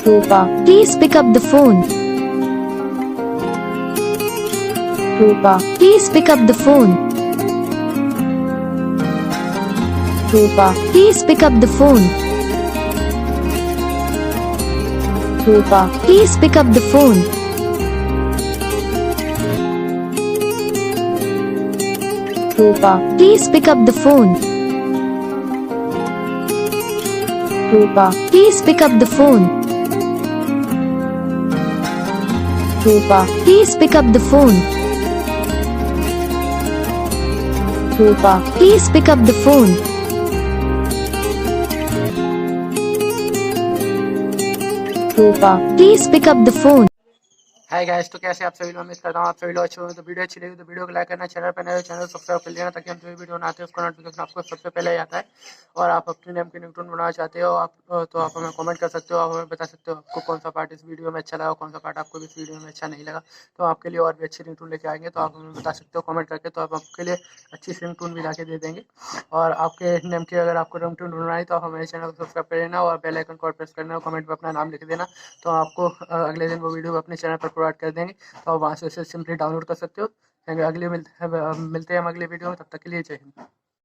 Roopa, please pick up the phone. Roopa, please pick up the phone. Roopa, please pick up the phone. Roopa, please pick up the phone. Roopa, please pick up the phone. Roopa, please pick up the phone. Roopa, please pick up the phone. Roopa, please pick up the phone. Roopa, please pick up the phone. Hi guys, तो कैसे आप सभी लोग? उम्मीद करता हूँ आप सभी लोग अच्छे होंगे। तो वीडियो अच्छी लगी तो वीडियो को लाइक करना, चैनल पर नए हो चैनल सब्सक्राइब कर लेना, ताकि हम जो भी वीडियो बनाते हैं उसका नोटिफिकेशन आपको सबसे पहले ही आता है। और आप अपने नेम की रिंगटोन बनाना चाहते हो आप तो आप हमें कमेंट कर सकते हो। आप हमें बता सकते हो आपको कौन सा पार्ट इस वीडियो में अच्छा लगा, कौन सा पार्ट आपको इस वीडियो में अच्छा नहीं लगा। तो आपके लिए और भी अच्छी रिंगटोन लेके आएंगे, तो आप हमें बता सकते हो कमेंट करके। तो आप आपके लिए अच्छी सी रिंगटोन भी ला के दे देंगे। और आपके नेम की अगर आपको रिंगटोन ढूंढना है तो आप हमारे चैनल को सब्सक्राइब कर लेना और बेल आइकन को प्रेस करना और कमेंट में अपना नाम लिख देना। तो आपको अगले दिन वो वीडियो अपने चैनल पर प्रोवाइड कर देंगे, तो आप वहाँ से उसे सिंपली डाउनलोड कर सकते हो। मिलते हैं हम अगले वीडियो में, तब तक के लिए जय हिंद।